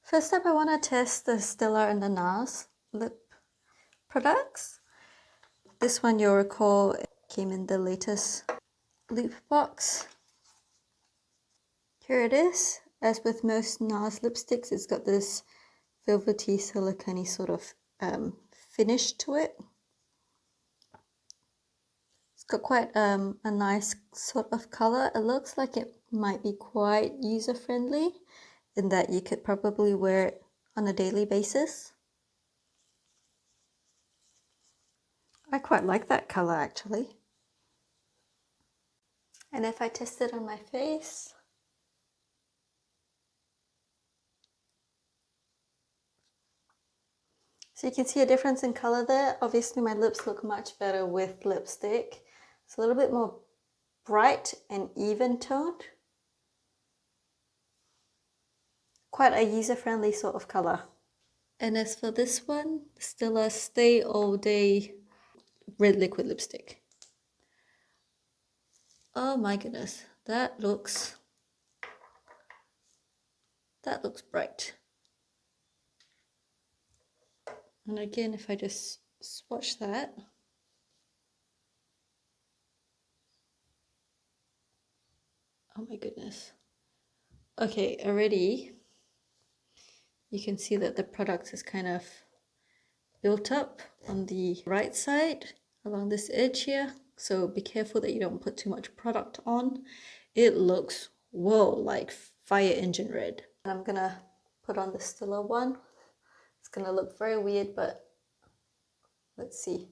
First up, I want to test the Stella and the NARS lip products. This one, you'll recall, came in the latest lip box. Here it is. As with most NARS lipsticks, it's got this velvety, silicone sort of finish to it. It's got quite a nice sort of color. It looks like it might be quite user-friendly in that you could probably wear it on a daily basis. I quite like that color actually. And if I test it on my face, so you can see a difference in color there. Obviously my lips look much better with lipstick. It's a little bit more bright and even toned. Quite a user-friendly sort of color. And as for this one, still a Stay All Day red liquid lipstick. Oh my goodness, that looks bright. And again, if I just swatch that, oh my goodness. Okay, already you can see that the product is kind of built up on the right side along this edge here. So be careful that you don't put too much product on. It looks, whoa, like fire engine red. And I'm gonna put on the Stilla one. It's gonna look very weird, but let's see.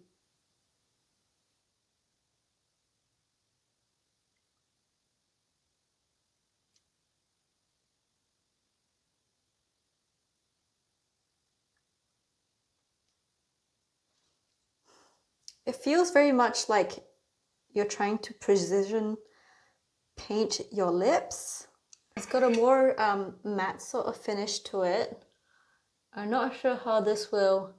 It feels very much like you're trying to precision paint your lips. It's got a more matte sort of finish to it. I'm not sure how this will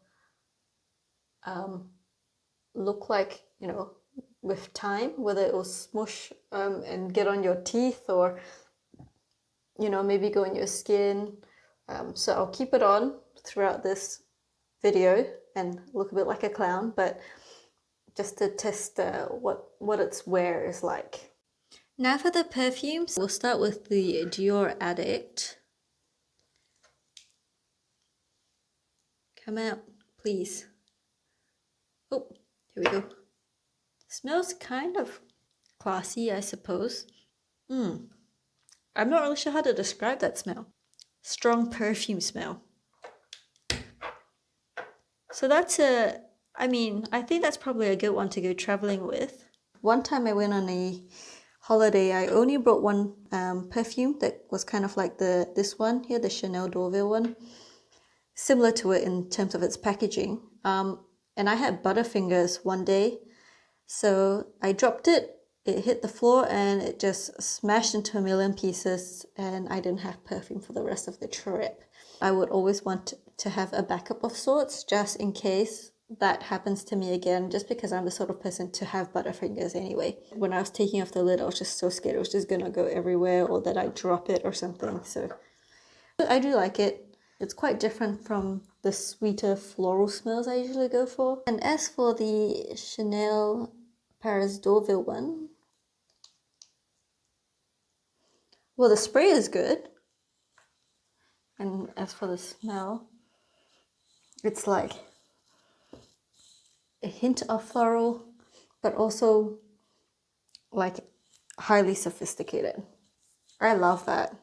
look like, you know, with time, whether it will smush and get on your teeth or, you know, maybe go in your skin. So I'll keep it on throughout this video and look a bit like a clown, but just to test what its wear is like. Now for the perfumes, we'll start with the Dior Addict. Come out, please. Oh, here we go. Smells kind of classy, I suppose. I'm not really sure how to describe that smell. Strong perfume smell. So that's I think that's probably a good one to go traveling with. One time I went on a holiday, I only brought one perfume that was kind of like this one here, the Chanel Deauville one. Similar to it in terms of its packaging. And I had Butterfingers one day. So I dropped it, it hit the floor and it just smashed into a million pieces and I didn't have perfume for the rest of the trip. I would always want to have a backup of sorts just in case that happens to me again, just because I'm the sort of person to have Butterfingers anyway. When I was taking off the lid, I was just so scared it was just gonna go everywhere or that I'd drop it or something. So I do like it. It's quite different from the sweeter floral smells I usually go for. And as for the Chanel Paris Deauville one, well, the spray is good. And as for the smell, it's like a hint of floral, but also like highly sophisticated. I love that.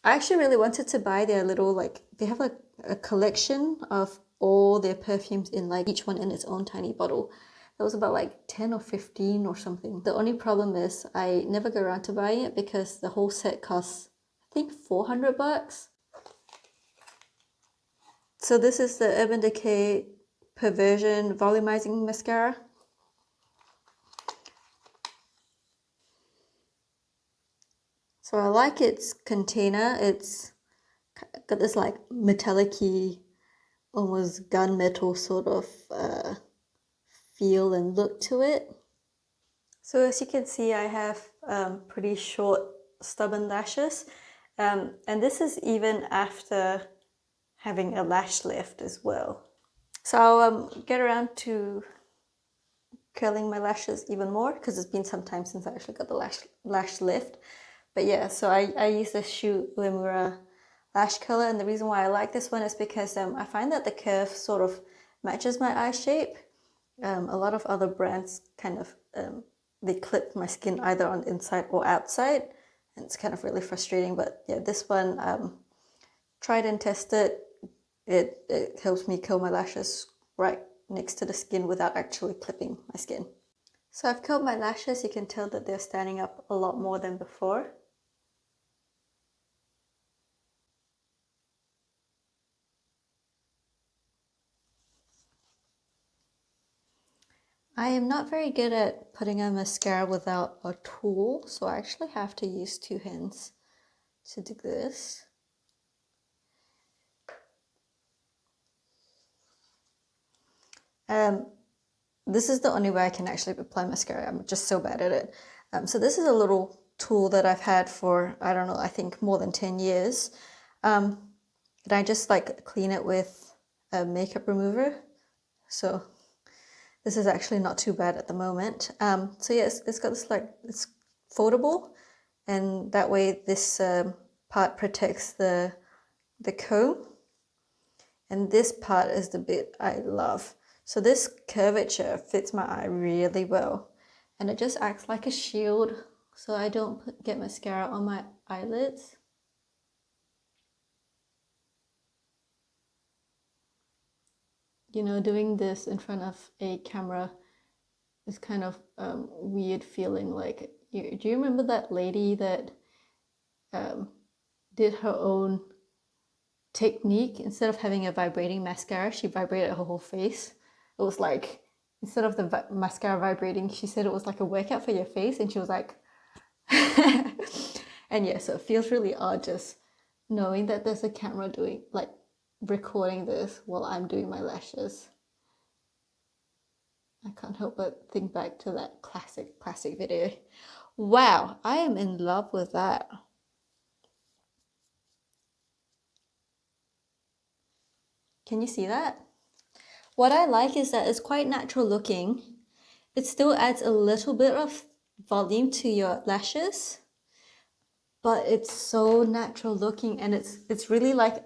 I actually really wanted to buy their little, like, they have like a collection of all their perfumes in like each one in its own tiny bottle. That was about like 10 or 15 or something. The only problem is I never go around to buying it because the whole set costs, I think, 400 bucks. So this is the Urban Decay Perversion Volumizing Mascara. So I like its container. It's got this like metallic-y, almost gunmetal sort of feel and look to it. So as you can see, I have pretty short stubborn lashes. And this is even after having a lash lift as well. So I'll get around to curling my lashes even more because it's been some time since I actually got the lash lift. But yeah, so I use the Shu Uemura lash curler, and the reason why I like this one is because I find that the curve sort of matches my eye shape. A lot of other brands kind of they clip my skin either on the inside or outside, and it's kind of really frustrating. But yeah, this one tried and tested. It helps me curl my lashes right next to the skin without actually clipping my skin. So I've curled my lashes. You can tell that they're standing up a lot more than before. I am not very good at putting on mascara without a tool, so I actually have to use two hands to do this. This is the only way I can actually apply mascara. I'm just so bad at it. So this is a little tool that I've had for, I don't know, I think more than 10 years. And I just like clean it with a makeup remover. So this is actually not too bad at the moment. So yes, it's got this like, it's foldable, and that way this part protects the comb. And this part is the bit I love. So this curvature fits my eye really well, and it just acts like a shield so I don't get mascara on my eyelids. You know, doing this in front of a camera is kind of weird feeling. Like, do you remember that lady that did her own technique? Instead of having a vibrating mascara, she vibrated her whole face. It was like, instead of the mascara vibrating, she said it was like a workout for your face, and she was like and yeah, so it feels really odd just knowing that there's a camera doing, like, recording this while I'm doing my lashes. I can't help but think back to that classic video. Wow, I am in love with that. Can you see that? What I like is that it's quite natural looking. It still adds a little bit of volume to your lashes, but it's so natural looking, and it's really like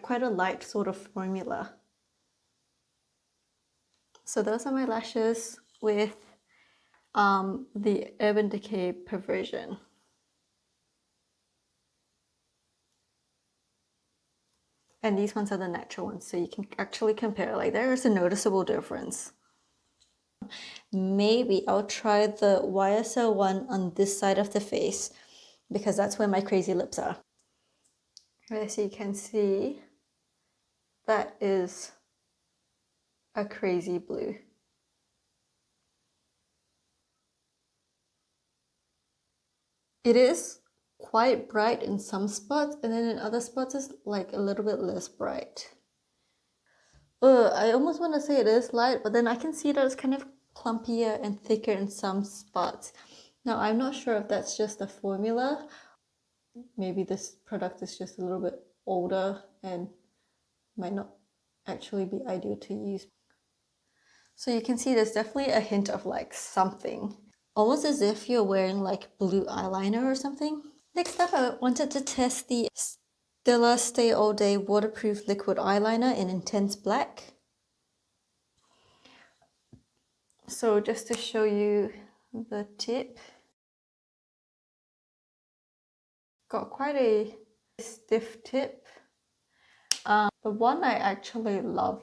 quite a light sort of formula. So those are my lashes with the Urban Decay Perversion. And these ones are the natural ones, so you can actually compare. Like, there is a noticeable difference. Maybe I'll try the YSL one on this side of the face, because that's where my crazy lips are. As you can see, that is a crazy blue. It is quite bright in some spots, and then in other spots it's like a little bit less bright. I almost want to say it is light, but then I can see that it's kind of clumpier and thicker in some spots. Now, I'm not sure if that's just the formula. Maybe this product is just a little bit older and might not actually be ideal to use. So you can see there's definitely a hint of like something, almost as if you're wearing like blue eyeliner or something. Next up, I wanted to test the Stella Stay All Day Waterproof Liquid Eyeliner in Intense Black. So just to show you the tip, got quite a stiff tip. The one I actually love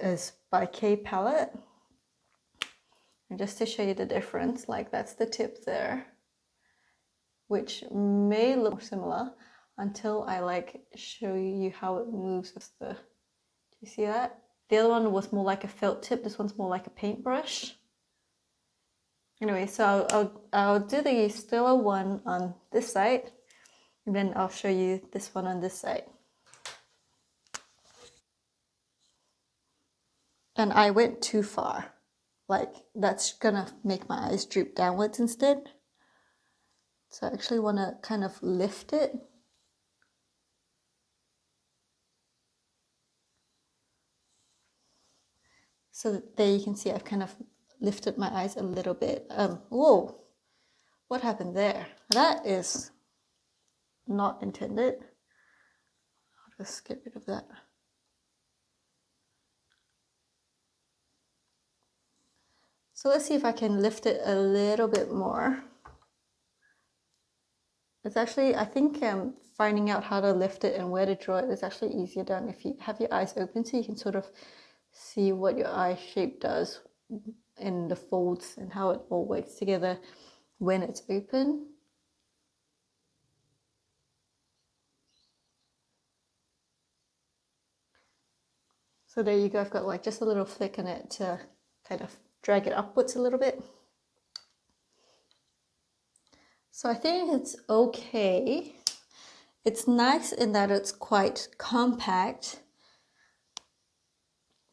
is by K Palette. And just to show you the difference, like that's the tip there, which may look similar until I like show you how it moves with do you see that? The other one was more like a felt tip, this one's more like a paintbrush. Anyway, so I'll do the Stella one on this side, and then I'll show you this one on this side. And I went too far. Like, that's gonna make my eyes droop downwards instead. So I actually want to kind of lift it. So there you can see I've kind of lifted my eyes a little bit. Whoa, what happened there? That is not intended. I'll just get rid of that. So let's see if I can lift it a little bit more. It's actually, I think finding out how to lift it and where to draw it is actually easier done if you have your eyes open, so you can sort of see what your eye shape does in the folds and how it all works together when it's open. So there you go, I've got like just a little flick in it to kind of drag it upwards a little bit. So I think it's okay. It's nice in that it's quite compact.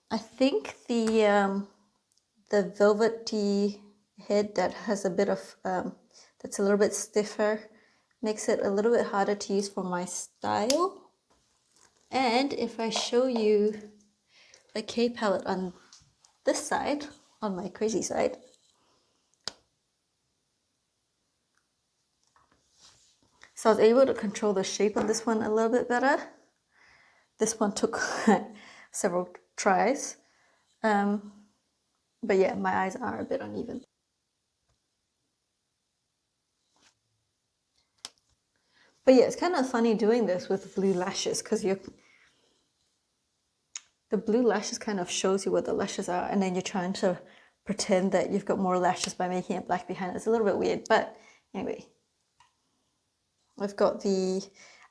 I think the velvety head that has a bit of, that's a little bit stiffer, makes it a little bit harder to use for my style. And if I show you the K palette on this side, on my crazy side, so I was able to control the shape of this one a little bit better. This one took several tries. But yeah, my eyes are a bit uneven. But yeah, it's kind of funny doing this with blue lashes because the blue lashes kind of shows you what the lashes are, and then you're trying to pretend that you've got more lashes by making it black behind. It's a little bit weird, but anyway. I've got the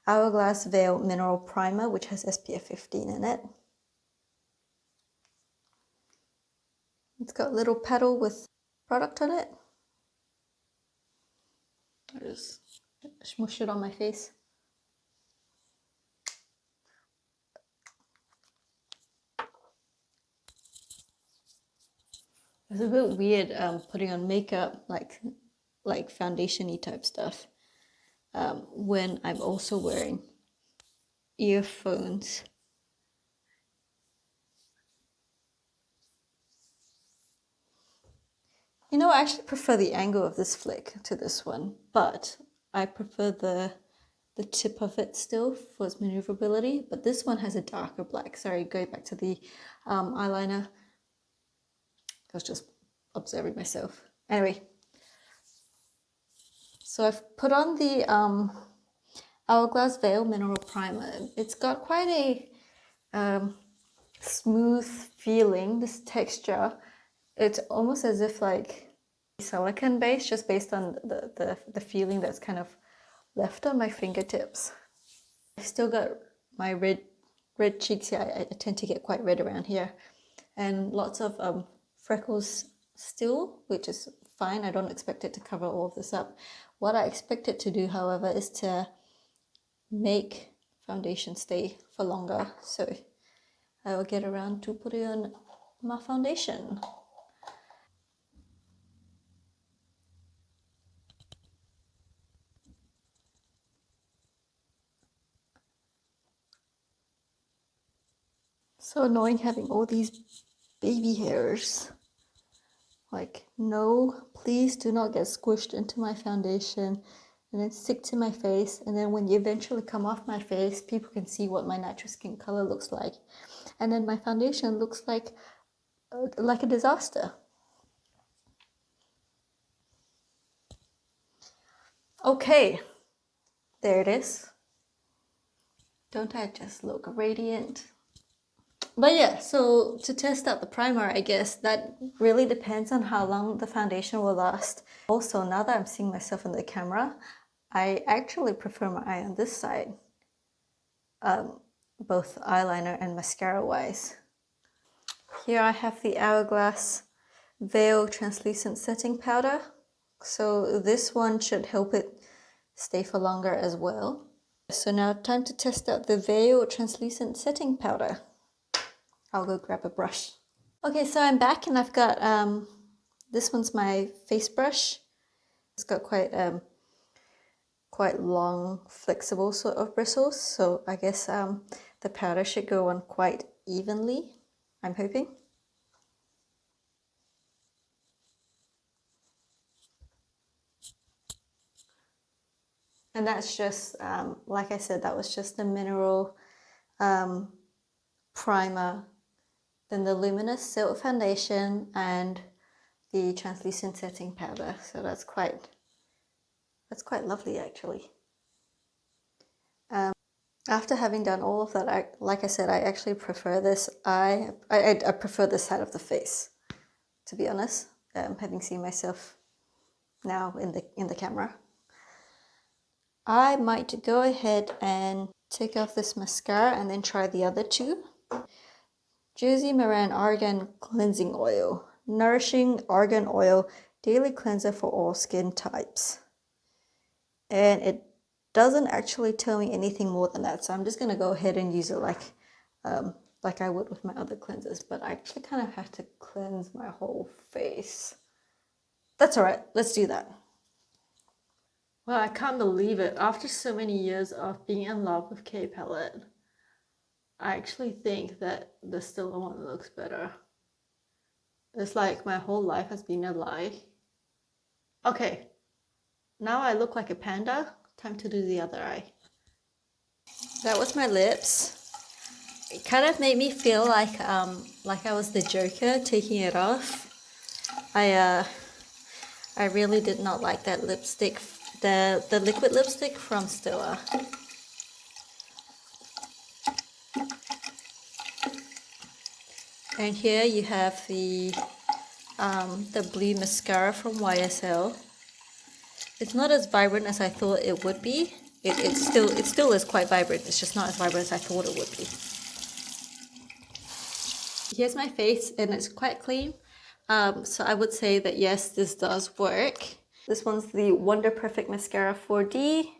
Hourglass Veil Mineral Primer, which has SPF 15 in it. It's got a little petal with product on it. I just smush it on my face. It's a bit weird putting on makeup, like foundation-y type stuff, when I'm also wearing earphones. You know, I actually prefer the angle of this flick to this one, but I prefer the tip of it still for its maneuverability, but this one has a darker black. Sorry, going back to the eyeliner. I was just observing myself. Anyway, so I've put on the Hourglass Veil Mineral Primer. It's got quite a smooth feeling, this texture. It's almost as if like silicone based, just based on the feeling that's kind of left on my fingertips. I still got my red cheeks here. I tend to get quite red around here, and lots of freckles still, which is fine. I don't expect it to cover all of this up. What I expect it to do, however, is to make foundation stay for longer. So I will get around to putting on my foundation. So annoying having all these baby hairs. Like, no, please do not get squished into my foundation and then stick to my face. And then when you eventually come off my face, people can see what my natural skin color looks like. And then my foundation looks like a disaster. Okay, there it is. Don't I just look radiant? But yeah, so to test out the primer, I guess that really depends on how long the foundation will last. Also, now that I'm seeing myself in the camera, I actually prefer my eye on this side, both eyeliner and mascara wise. Here I have the Hourglass Veil Translucent Setting Powder. So this one should help it stay for longer as well. So now time to test out the Veil Translucent Setting Powder. I'll go grab a brush. Okay, so I'm back and I've got, this one's my face brush. It's got quite quite long, flexible sort of bristles, so I guess the powder should go on quite evenly, I'm hoping. And that's just, like I said, that was just the mineral primer, then the luminous silk foundation, and the translucent setting powder. So that's quite lovely actually. After having done all of that, like I said, I actually prefer this. I prefer this side of the face, to be honest. Having seen myself now in the camera, I might go ahead and take off this mascara and then try the other two. Jersey Moran Argan Cleansing Oil, nourishing argan oil, daily cleanser for all skin types. And it doesn't actually tell me anything more than that, so I'm just gonna go ahead and use it like I would with my other cleansers, but I actually kind of have to cleanse my whole face. That's all right, let's do that. Well, I can't believe it. After so many years of being in love with K Palette, I actually think that the Stila one looks better. It's like my whole life has been a lie. Okay, now I look like a panda. Time to do the other eye. That was my lips. It kind of made me feel like I was the Joker taking it off. I really did not like that lipstick, the liquid lipstick from Stila. And here you have the blue mascara from YSL. It's not as vibrant as I thought it would be. It still is quite vibrant. It's just not as vibrant as I thought it would be. Here's my face, and it's quite clean. So I would say that yes, this does work. This one's the Wonder Perfect Mascara 4D.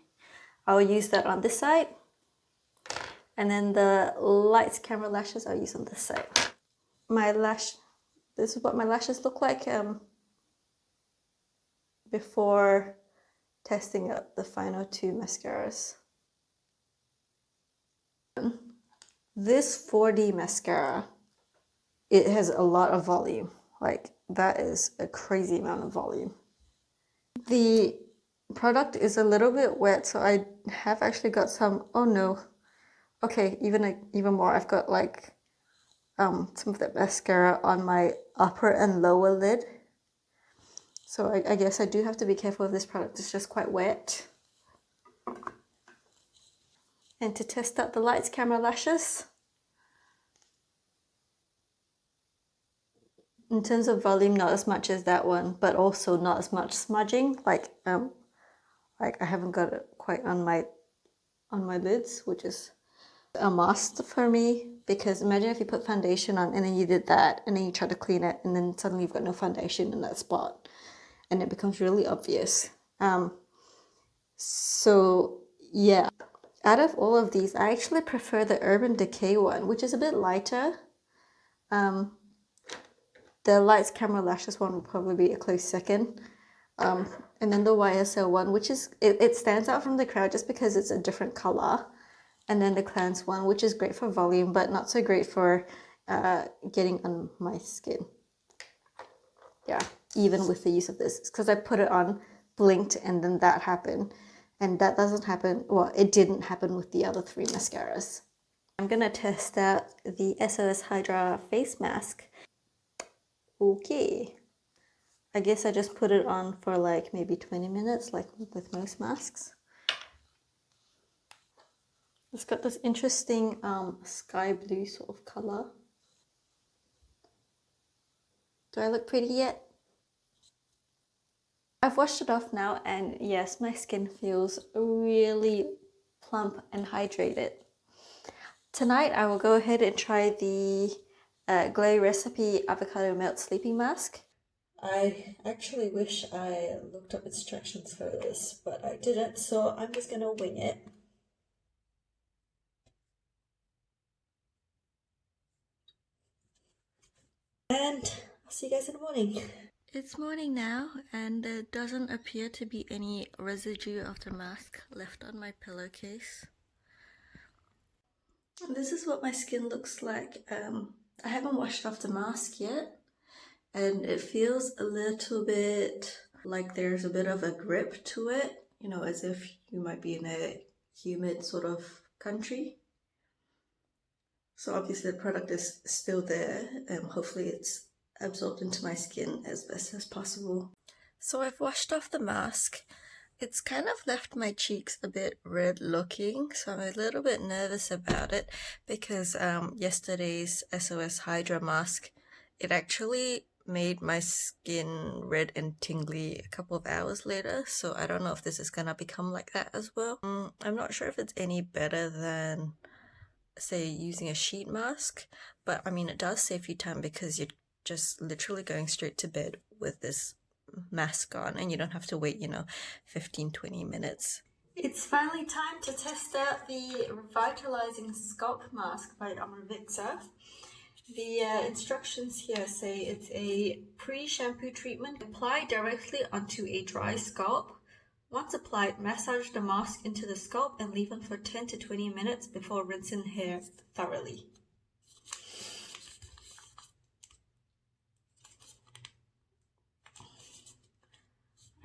I'll use that on this side. And then the Lights Camera Lashes I'll use on this side. This is what my lashes look like before testing out the final two mascaras. This 4D mascara, it has a lot of volume. Like, that is a crazy amount of volume. The product is a little bit wet, so I have actually got some, oh no. Okay, even more, I've got like some of that mascara on my upper and lower lid. So I guess I do have to be careful with this product. It's just quite wet. And to test out the Lights Camera Lashes, in terms of volume, not as much as that one, but also not as much smudging. Like I haven't got it quite on my lids, which is a must for me, because imagine if you put foundation on and then you did that and then you try to clean it and then suddenly you've got no foundation in that spot and it becomes really obvious. So yeah, out of all of these, I actually prefer the Urban Decay one, which is a bit lighter. The Lights Camera Lashes one will probably be a close second. And then the YSL one, which is, it stands out from the crowd just because it's a different color. And then the Cleanse one, which is great for volume, but not so great for getting on my skin. Yeah, even with the use of this. It's because I put it on, blinked, and then that happened. And that doesn't happen, well, it didn't happen with the other three mascaras. I'm gonna test out the SOS Hydra face mask. Okay. I guess I just put it on for like maybe 20 minutes, like with most masks. It's got this interesting sky blue sort of color. Do I look pretty yet? I've washed it off now, and yes, my skin feels really plump and hydrated. Tonight I will go ahead and try the Glow Recipe Avocado Melt Sleeping Mask. I actually wish I looked up instructions for this, but I didn't, so I'm just gonna wing it. And I'll see you guys in the morning. It's morning now, and there doesn't appear to be any residue of the mask left on my pillowcase. This is what my skin looks like. I haven't washed off the mask yet, and it feels a little bit like there's a bit of a grip to it, you know, as if you might be in a humid sort of country. So obviously the product is still there, and hopefully it's absorbed into my skin as best as possible. So I've washed off the mask. It's kind of left my cheeks a bit red looking, so I'm a little bit nervous about it because yesterday's SOS Hydra mask, it actually made my skin red and tingly a couple of hours later, so I don't know if this is gonna become like that as well. I'm not sure if it's any better than, say, using a sheet mask, but I mean, it does save you time because you're just literally going straight to bed with this mask on and you don't have to wait, 15-20 minutes. It's finally time to test out the Revitalizing Scalp Mask by Amravitsa. The instructions here say it's a pre-shampoo treatment. Apply directly onto a dry scalp. Once applied, massage the mask into the scalp and leave on for 10 to 20 minutes before rinsing hair thoroughly.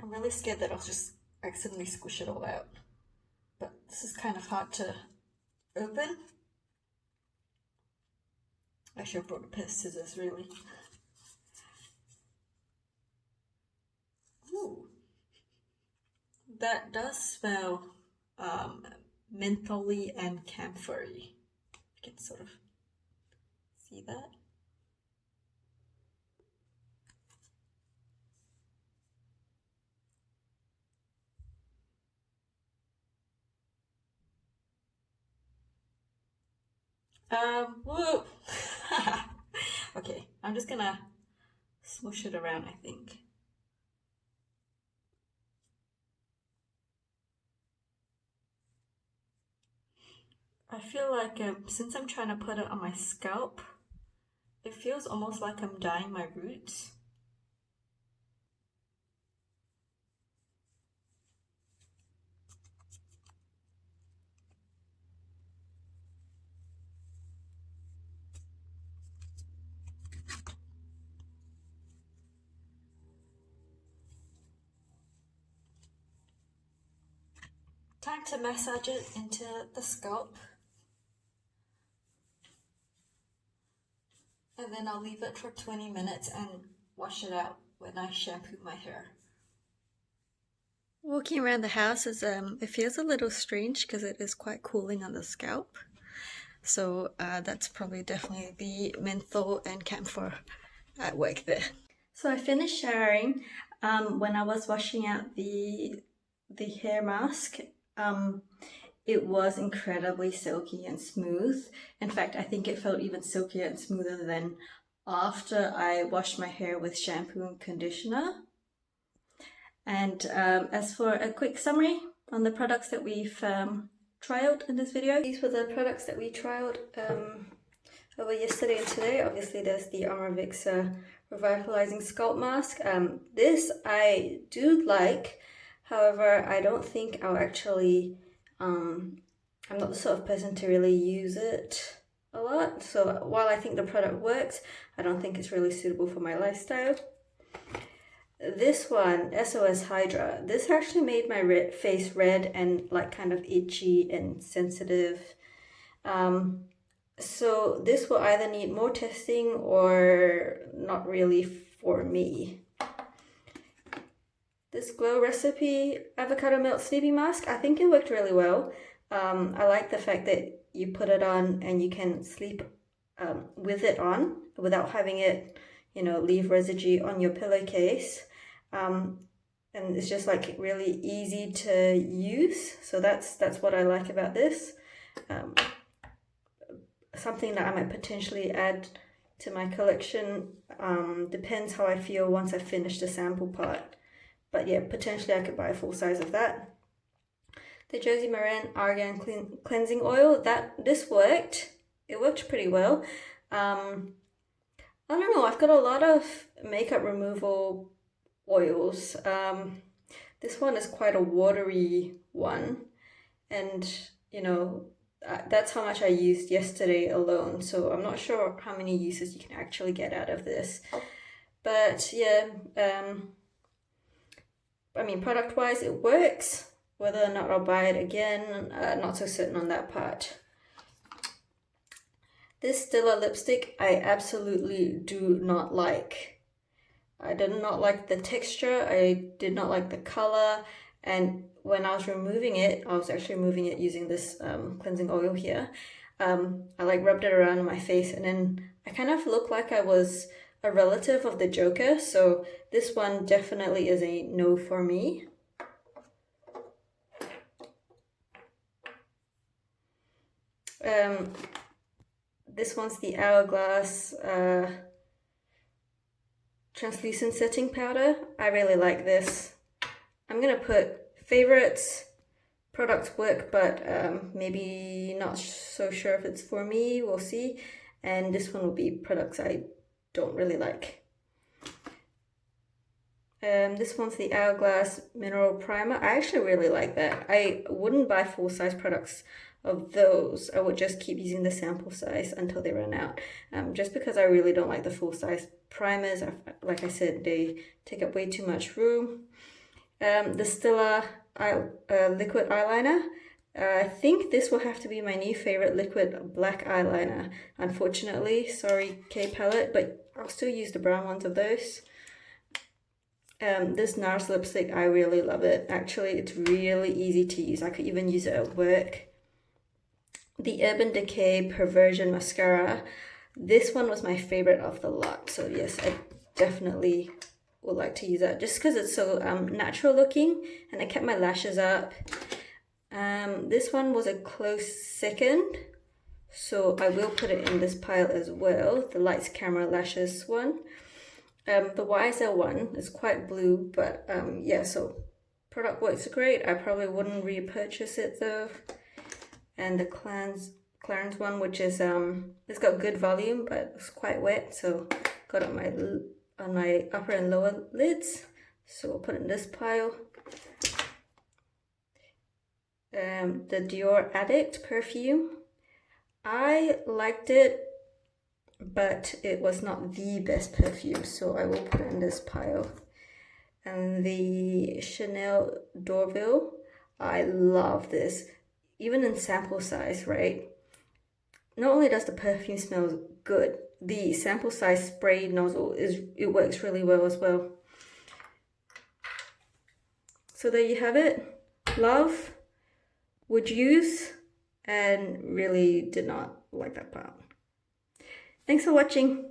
I'm really scared that I'll just accidentally squish it all out, but this is kind of hard to open. I should have brought a pair of scissors, really. Ooh, that does smell mentholy and camphory. You can sort of see that. Whoa. Okay, I'm just gonna smush it around, I think. I feel like since I'm trying to put it on my scalp, it feels almost like I'm dyeing my roots. Time to massage it into the scalp. And then I'll leave it for 20 minutes and wash it out when I shampoo my hair. Walking around the house is it feels a little strange because it is quite cooling on the scalp. So that's probably definitely the menthol and camphor at work there. So I finished showering. When I was washing out the hair mask, it was incredibly silky and smooth. In fact, I think it felt even silkier and smoother than after I washed my hair with shampoo and conditioner. And as for a quick summary on the products that we've trialed in this video, these were the products that we trialed over yesterday and today. Obviously, there's the Amravitsa Revitalizing Scalp Mask. This I do like. However, I don't think I'll actually, I'm not the sort of person to really use it a lot. So while I think the product works, I don't think it's really suitable for my lifestyle. This one, SOS Hydra, this actually made my face red and like kind of itchy and sensitive. So this will either need more testing or not really for me. This Glow Recipe Avocado Melt Sleeping Mask, I think it worked really well. I like the fact that you put it on and you can sleep with it on without having it, leave residue on your pillowcase. And it's just like really easy to use. So that's what I like about this. Something that I might potentially add to my collection. Depends how I feel once I finish the sample part. But yeah, potentially I could buy a full size of that. The Josie Maran Argan Cleansing Oil, this worked. It worked pretty well. I don't know, I've got a lot of makeup removal oils. This one is quite a watery one, and you know, that's how much I used yesterday alone, so I'm not sure how many uses you can actually get out of this. But yeah, I mean, product-wise, it works. Whether or not I'll buy it again, not so certain on that part. This Stila lipstick, I absolutely do not like. I did not like the texture, I did not like the color, and when I was removing it, I was actually removing it using this cleansing oil here. I like rubbed it around my face, and then I kind of looked like I was a relative of the Joker, so this one definitely is a no for me. This one's the Hourglass translucent setting powder. I really like this. I'm gonna put favorites, products work, but maybe not so sure if it's for me, we'll see. And this one will be products I don't really like. This one's the Hourglass Mineral Primer. I actually really like that. I wouldn't buy full-size products of those. I would just keep using the sample size until they run out, just because I really don't like the full-size primers. Like I said, they take up way too much room. The Stila liquid eyeliner. I think this will have to be my new favorite liquid black eyeliner. Unfortunately, sorry K palette, but I'll still use the brown ones of those. This NARS lipstick, I really love it. Actually, it's really easy to use. I could even use it at work. The Urban Decay Perversion Mascara. This one was my favorite of the lot. So yes, I definitely would like to use that just because it's so natural looking, and it kept my lashes up. This one was a close second, so I will put it in this pile as well. The Lights Camera Lashes one. The YSL one is quite blue, but yeah, so product works great. I probably wouldn't repurchase it though. And the Clarins one, which is it's got good volume, but it's quite wet, so got it on my upper and lower lids. So we'll put it in this pile. The Dior Addict perfume. I liked it, but it was not the best perfume, so I will put it in this pile. And the Chanel Dorville, I love this, even in sample size, right? Not only does the perfume smell good, the sample size spray nozzle it works really well as well. So there you have it. Love, would use, and really did not like that part. Thanks for watching.